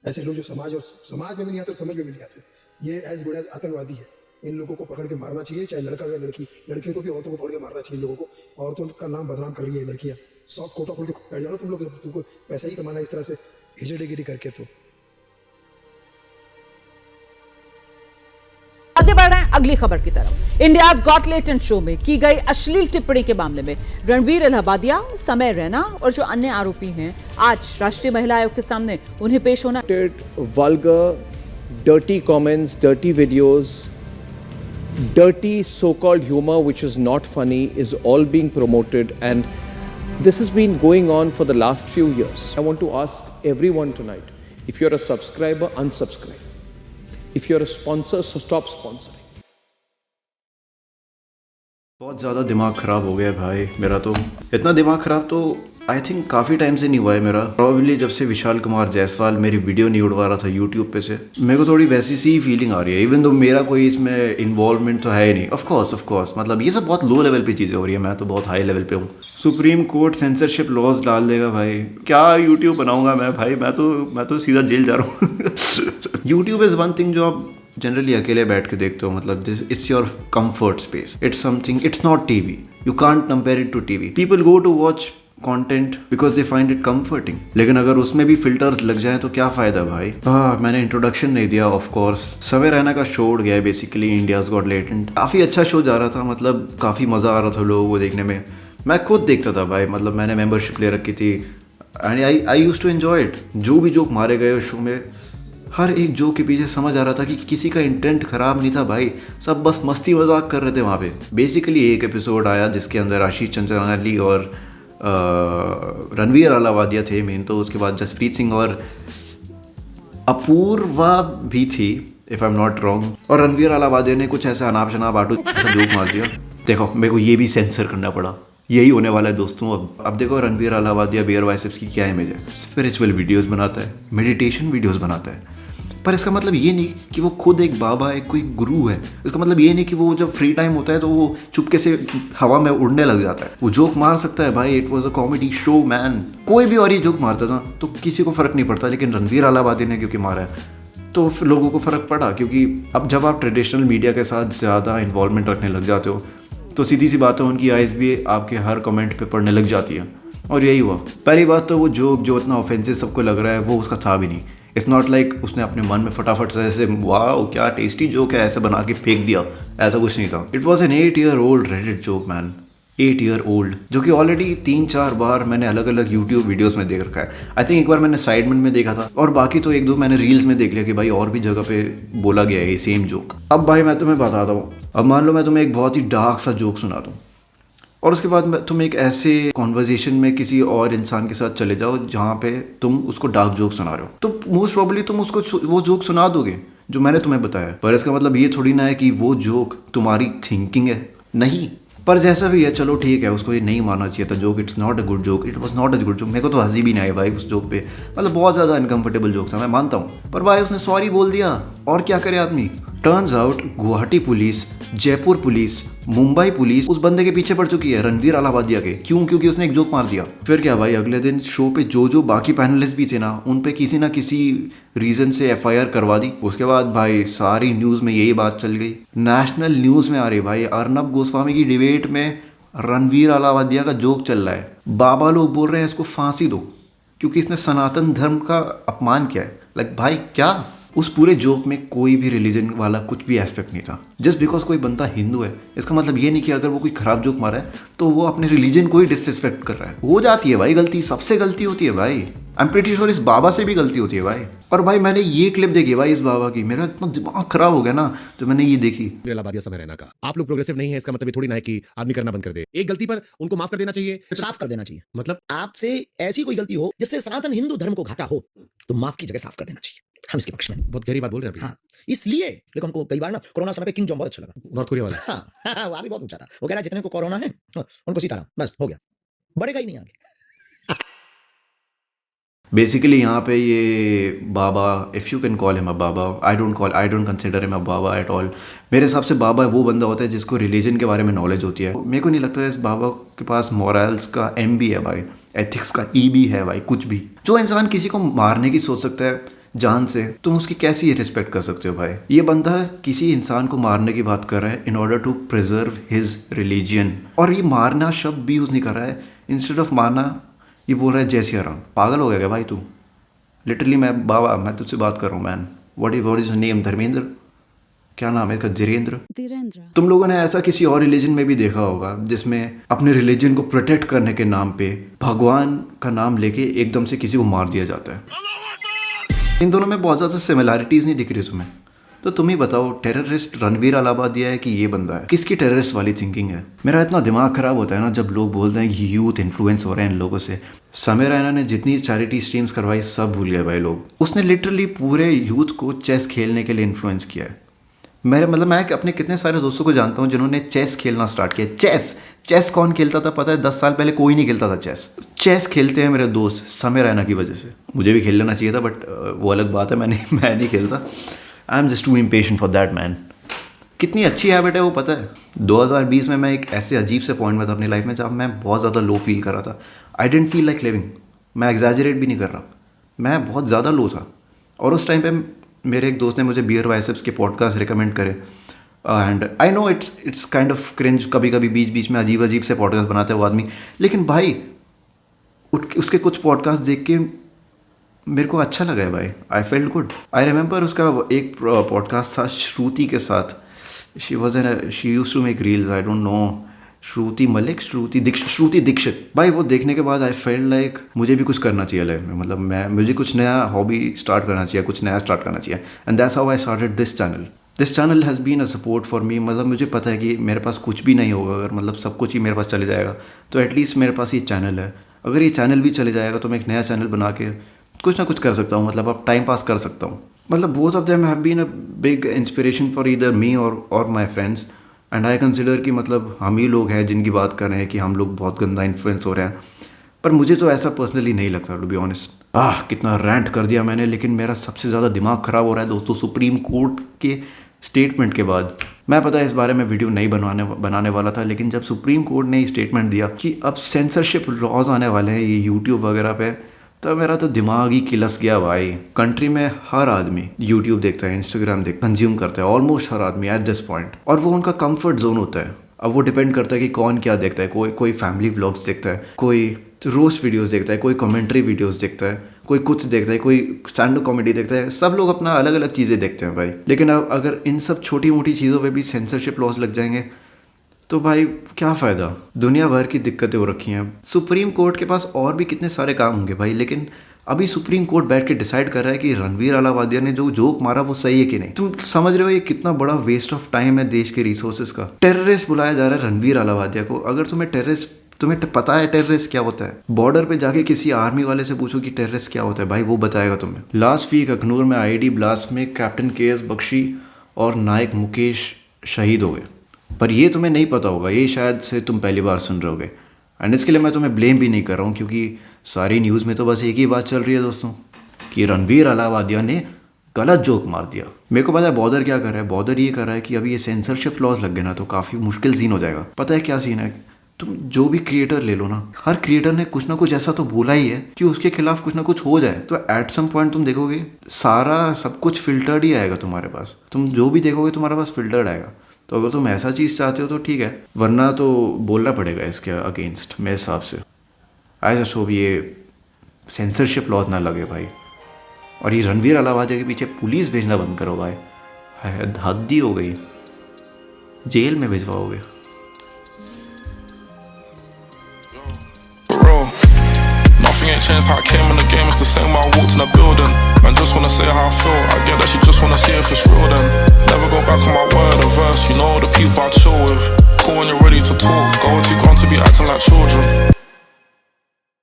ऐसे लोग जो समाज में भी नहीं आते, समझ में भी नहीं आते, ये एज गुड एज आतंकवादी है। इन लोगों को पकड़ के मारना चाहिए, चाहे लड़का हो या लड़की। लड़कियों को भी, औरतों को पकड़ के मारना चाहिए इन लोगों को। औरतों का नाम बदनाम कर रही है लड़कियां। सॉफ्ट कोटा खोल के बैठ जाओ ना तुम लोग, तुमको पैसा ही कमाना इस तरह से हिजड़ेगिरी करके। तो आगे बढ़ रहे हैं अगली खबर की तरफ। इंडियाज गॉट टैलेंट शो में की गई अश्लील टिप्पणी के मामले में रणवीर इलाहाबादिया, समय रैना और जो अन्य आरोपी हैं, आज राष्ट्रीय महिला आयोग के सामने उन्हें पेश होना। Vulgar, dirty comments, dirty videos, dirty so-called humor which is not funny is all being promoted, and this has been going on for the last few years. I want to ask everyone tonight, if you're a subscriber, unsubscribe. If you're a sponsor, so stop sponsoring. बहुत ज़्यादा दिमाग ख़राब हो गया भाई मेरा। तो इतना दिमाग ख़राब तो आई थिंक काफ़ी टाइम से नहीं हुआ है मेरा। प्रॉब्ली जब से विशाल कुमार जायसवाल मेरी वीडियो नहीं उड़वा रहा था यूट्यूब पे से, मेरे को थोड़ी वैसी सी फीलिंग आ रही है। इवन तो मेरा कोई इसमें इन्वॉल्वमेंट तो है ही नहीं। ऑफ कोर्स मतलब ये सब बहुत लो लेवल पे चीज़ें हो रही है, मैं तो बहुत हाई लेवल पे हूँ। सुप्रीम कोर्ट सेंसरशिप लॉज डाल देगा भाई, क्या यूट्यूब बनाऊँगा मैं भाई। मैं तो सीधा जेल जा रहा हूँ। यूट्यूब इज़ वन थिंग जो आप जनरली अकेले बैठ के देखते हो, मतलब this it's your comfort space, it's something, it's not TV, you can't compare it to TV. People go to watch content because they find it comforting, लेकिन अगर उसमें भी फिल्टर्स लग जाए तो क्या फायदा भाई। मैंने इंट्रोडक्शन नहीं दिया। ऑफ कोर्स समय रैना का शो उड़ गया है बेसिकली, इंडियाज गॉट टैलेंट। काफ़ी अच्छा शो जा रहा था, मतलब काफ़ी मज़ा आ रहा था लोगों को देखने में। मैं खुद देखता था भाई, मतलब मैंने मेंबरशिप ले रखी थी and I used to enjoy it. जो भी जोक मारे गए उस शो में, हर एक जोक के पीछे समझ आ रहा था कि किसी का इंटेंट खराब नहीं था भाई, सब बस मस्ती मजाक कर रहे थे वहाँ पे। बेसिकली एक एपिसोड आया जिसके अंदर आशीष चंचलानी और रणवीर अलावादिया थे मेन, तो उसके बाद जसप्रीत सिंह और अपूर्वा भी थी if I am not wrong. और रणवीर अलावादिया ने कुछ ऐसा अनाप शनाप आटू जोक मार दिया। देखो मेरे को ये भी सेंसर करना पड़ा, यही होने वाला है दोस्तों। अब देखो रणवीर अलावादिया बेयर बाइसेप्स की क्या इमेज है, स्पिरिचुअल वीडियोस बनाता है, मेडिटेशन वीडियोस बनाता है। पर इसका मतलब ये नहीं कि वो खुद एक बाबा है, कोई गुरु है। इसका मतलब ये नहीं कि वो जब फ्री टाइम होता है तो वो चुपके से हवा में उड़ने लग जाता है। वो जोक मार सकता है भाई, it was a comedy show man. कोई भी और ये जोक मारता था तो किसी को फ़र्क नहीं पड़ता, लेकिन रणवीर अलाहाबादी ने क्योंकि मारा है तो फिर लोगों को फ़र्क पड़ा। क्योंकि अब जब आप ट्रेडिशनल मीडिया के साथ ज़्यादा इन्वॉल्वमेंट रखने लग जाते हो तो सीधी सी बात है, उनकी आइज़ भी आपके हर कमेंट पे पढ़ने लग जाती है। और यही हुआ। पहली बात तो वो जोक जो इतना ऑफेंसिव सबको लग रहा है वो उसका था भी नहीं। इट्स नॉट लाइक उसने अपने मन में फटाफट से ऐसे वाह क्या टेस्टी जोक है ऐसे बना के फेंक दिया, ऐसा कुछ नहीं था। It was an 8 year old Reddit joke man, 8 year old, जो कि ऑलरेडी 3-4 बार मैंने अलग अलग यूट्यूब वीडियोस में देख रखा है। आई थिंक एक बार मैंने साइडमेंट में देखा था और बाकी तो 1-2 मैंने रील्स में देख लिया कि भाई और भी जगह पे बोला गया है ये सेम जोक। अब भाई मैं तुम्हें बताता हूँ, अब मान लो मैं तुम्हें एक बहुत ही डार्क सा जोक सुना दूँ और उसके बाद तुम एक ऐसे कॉन्वर्जेशन में किसी और इंसान के साथ चले जाओ जहाँ पे तुम उसको डार्क जोक सुना रहे हो, तो मोस्ट प्रॉब्ली तुम उसको वो जोक सुना दोगे जो मैंने तुम्हें बताया। पर इसका मतलब ये थोड़ी ना है कि वो जोक तुम्हारी थिंकिंग है, नहीं। पर जैसा भी है चलो ठीक है, उसको ये नहीं मानना चाहिए था joke. It's not a good joke, it was not a good joke. मेरे को तो हंसी भी नहीं आई भाई उस जोक पे, मतलब बहुत ज़्यादा अनकंफर्टेबल जोक था, मैं मानता हूँ। पर भाई उसने सॉरी बोल दिया और क्या करे आदमी। Turns out Guwahati police, Jaipur police, Mumbai police उस बंदे के पीछे पड़ चुकी है रणवीर अलाहाबादिया के। क्यों? क्योंकि उसने एक जोक मार दिया। फिर क्या भाई, अगले दिन शो पे जो बाकी पैनलिस्ट भी थे ना, उन पे किसी ना किसी रीजन से FIR करवा दी। उसके बाद भाई सारी न्यूज़ में यही बात चल गई, नेशनल न्यूज़ में आ रही भाई, अर्नब गोस्वामी की डिबेट में रणवीर अलाहाबादिया का जोक चल रहा है। बाबा लोग बोल रहे हैं इसको फांसी दो क्योंकि इसने सनातन धर्म का अपमान किया है। लाइक भाई क्या, उस पूरे जोक में कोई भी रिलीजन वाला कुछ भी एस्पेक्ट नहीं था। जस्ट बिकॉज कोई बंदा हिंदू है इसका मतलब ये नहीं कि अगर वो कोई खराब जोक मारा है तो वो अपने रिलीजन को ही डिसरिस्पेक्ट कर रहा है। हो जाती है भाई गलती, सबसे गलती होती है भाई। आई एम प्रीटी श्योर इस बाबा से भी गलती होती है भाई। और भाई मैंने ये क्लिप देखी भाई इस बाबा की, मेरा इतना दिमाग खराब हो गया ना तो मैंने ये देखी। इलाहाबादिया समय रैना का आप लोग प्रोग्रेसिव नहीं है इसका मतलब ये थोड़ी ना है कि आदमी करना बंद कर दे। एक गलती पर उनको माफ कर देना चाहिए, साफ कर देना चाहिए। मतलब आपसे ऐसी कोई गलती हो जिससे सनातन हिंदू धर्म को घाटा हो तो माफ की जगह साफ कर देना चाहिए। हम इसके पक्ष में हैं। बहुत गहरी बात बोल रहे हैं अभी। हाँ, इसलिए देखो हमको कई बार ना कोरोना समय पे किंग जॉन्ग बहुत अच्छा लगा। नॉर्थ कोरिया वाला। हाँ, वो भी बहुत ऊंचा था। वो कह रहा है जितने को कोरोना है उनको सीताराम, बस हो गया, बढ़ेगा ही नहीं आगे। बेसिकली यहाँ पे ये बाबा, if you can call him a baba, I don't consider him a baba at all. मेरे हिसाब से बाबा वो बंदा होता है जिसको रिलीजन के बारे में नॉलेज होती है। मेरे को नहीं लगता है इस बाबा के पास मॉरल्स का M भी है भाई, एथिक्स का E भी है भाई, कुछ भी। जो इंसान किसी को मारने की सोच सकता है, जान से, तुम उसकी कैसी रिस्पेक्ट कर सकते हो भाई? ये बंदा किसी इंसान को मारने की बात कर रहा है in order to preserve his religion, और ये मारना शब्द भी यूज़ नहीं कर रहा है। इंस्टेड ऑफ मारना ये बोल रहा है जय सिया राम। पागल हो गया क्या भाई तू? लिटरली मैं तुझसे बात कर रहा हूँ man. What is name? Dharmendra, क्या नाम है इसका? धीरेंद्र। तुम लोगों ने ऐसा किसी और रिलीजन में भी देखा होगा जिसमें अपने रिलीजन को प्रोटेक्ट करने के नाम पे भगवान का नाम लेके एकदम से किसी को मार दिया जाता है। इन दोनों में बहुत ज़्यादा सिमिलैरिटीज़ नहीं दिख रही तुम्हें? तो तुम ही बताओ, टेररिस्ट रणवीर अलाहाबादिया है कि ये बंदा है? किसकी टेररिस्ट वाली थिंकिंग है? मेरा इतना दिमाग खराब होता है ना जब लोग बोलते हैं कि यूथ इन्फ्लुएंस हो रहे हैं इन लोगों से। समय रैना ने जितनी चैरिटी स्ट्रीम्स करवाई सब भूल गए भाई लोग। उसने लिटरली पूरे यूथ को चेस खेलने के लिए इन्फ्लुएंस किया है। मैं अपने कितने सारे दोस्तों को जानता हूँ जिन्होंने चेस खेलना स्टार्ट किया। चेस कौन खेलता था पता है? 10 साल पहले कोई नहीं खेलता था चेस खेलते हैं मेरे दोस्त समय रैना की वजह से। मुझे भी खेल लेना चाहिए था बट वो अलग बात है, मैं नहीं खेलता। I am just too impatient for that man. कितनी अच्छी हैबिट है वो पता है? 2020 में मैं एक ऐसे अजीब से पॉइंट में था अपनी लाइफ में जब मैं बहुत ज़्यादा लो फील कर रहा था। आई डेंट फील लाइक लिविंग। मैं एग्जैजरेट भी नहीं कर रहा, मैं बहुत ज़्यादा लो था। और उस टाइम पे मेरे एक दोस्त ने मुझे बियर बाइसेप्स के पॉडकास्ट रिकमेंड करे and I know it's kind of cringe. कभी कभी बीच में अजीब से पॉडकास्ट बनाता है वो आदमी, लेकिन भाई उसके कुछ पॉडकास्ट देख के मेरे को अच्छा लगा है भाई। I felt good. I remember उसका एक पॉडकास्ट था श्रुति के साथ। She used to make reels, I don't know, Shruti Dikshit. भाई वो देखने के बाद आई फेल्ट लाइक मुझे भी कुछ करना चाहिए लाइफ में। मतलब मुझे कुछ नया हॉबी स्टार्ट करना चाहिए, कुछ नया स्टार्ट करना चाहिए। And that's how I started this channel. This channel has been a support for me. मतलब मुझे पता है कि मेरे पास कुछ भी नहीं होगा, अगर मतलब सब कुछ ही मेरे पास चले जाएगा तो एटलीस्ट मेरे पास ये चैनल है। अगर ये चैनल भी चले जाएगा तो मैं एक नया चैनल बना के कुछ ना कुछ कर सकता हूँ। मतलब अब टाइम पास कर सकता हूँ। मतलब both of them have been a big inspiration for either me और my friends. And I consider कि मतलब हम ही लोग हैं जिनकी बात कर रहे हैं कि हम लोग बहुत गंदा इन्फ्लुएंस हो रहे हैं। पर मुझे तो ऐसा पर्सनली नहीं लगता टू बी ऑनेस्ट। कितना रैंट कर दिया मैंने, लेकिन मेरा सबसे ज़्यादा दिमाग ख़राब हो रहा है दोस्तों सुप्रीम कोर्ट के स्टेटमेंट के बाद। मैं पता है इस बारे में वीडियो नहीं बनाने वाला था, लेकिन जब सुप्रीम कोर्ट ने स्टेटमेंट दिया कि अब सेंसरशिप लॉज आने वाले हैं ये यूट्यूब वगैरह पे, तब मेरा तो दिमाग ही किलस गया भाई। कंट्री में हर आदमी यूट्यूब देखता है, इंस्टाग्राम कंज्यूम करता है, ऑलमोस्ट हर आदमी एट दिस पॉइंट। और वो उनका कंफर्ट जोन होता है। अब वो डिपेंड करता है कि कौन क्या देखता है। कोई फैमिली व्लॉग्स देखता है, कोई रोस्ट वीडियोस देखता है, कोई कमेंट्री वीडियोस देखता है, कोई कुछ देखता है, कोई स्टैंड अप कॉमेडी देखता है। सब लोग अपना अलग अलग चीज़ें देखते हैं भाई। लेकिन अब अगर इन सब छोटी मोटी चीज़ों पे भी सेंसरशिप लॉस लग जाएंगे तो भाई क्या फ़ायदा? दुनिया भर की दिक्कतें हो रखी हैं। सुप्रीम कोर्ट के पास और भी कितने सारे काम होंगे भाई, लेकिन अभी सुप्रीम कोर्ट बैठ के डिसाइड कर रहा है कि रणवीर अलाहाबादिया ने जो जोक मारा वो सही है कि नहीं। तुम समझ रहे हो ये कितना बड़ा वेस्ट ऑफ टाइम है देश के रिसोर्सेज का। टेररिस्ट बुलाया जा रहा है रणवीर अलाहाबादिया को। अगर तुम्हें पता है टेररिस्ट क्या होता है, बॉर्डर पे जाके किसी आर्मी वाले से पूछो कि टेररिस्ट क्या होता है, भाई वो बताएगा तुम्हें। लास्ट वीक अखनूर में आईडी ब्लास्ट में कैप्टन KS बख्शी और नायक मुकेश शहीद हो गए। पर ये तुम्हें नहीं पता होगा, ये शायद से तुम पहली बार सुन रहे होगे। एंड इसके लिए मैं तुम्हें ब्लेम भी नहीं कर रहा हूँ, क्योंकि सारी न्यूज़ में तो बस एक ही बात चल रही है दोस्तों कि रणवीर अलाहाबादिया ने गलत जोक मार दिया। मेरे को पता है बॉर्डर क्या कर रहा है। बॉर्डर ये कर रहा है कि अभी ये सेंसरशिप लॉज लग गए ना तो काफ़ी मुश्किल सीन हो जाएगा। पता है क्या सीन है? तुम जो भी क्रिएटर ले लो ना, हर क्रिएटर ने कुछ ना कुछ ऐसा तो बोला ही है कि उसके खिलाफ कुछ ना कुछ हो जाए। तो एट सम पॉइंट तुम देखोगे सारा सब कुछ फिल्टर्ड ही आएगा तुम्हारे पास। तुम जो भी देखोगे तुम्हारे पास फिल्टर्ड आएगा। तो अगर तुम ऐसा चीज़ चाहते हो तो ठीक है, वरना तो बोलना पड़ेगा इसके अगेंस्ट मेरे हिसाब से। आई जस्ट होप ये सेंसरशिप लॉज ना लगे भाई। और ये रणवीर अलाहाबादिया के पीछे पुलिस भेजना बंद करो भाई। हद ही हो गई, जेल में भिजवाओगे। Nothing ain't changed how I came in the game, it's the same I walked in the building. Man just wanna say how I feel, I get that she just wanna see if it's real then. Never go back on my word or verse, you know the people I chill with. Cool when you're ready to talk, go too gone to be acting like children.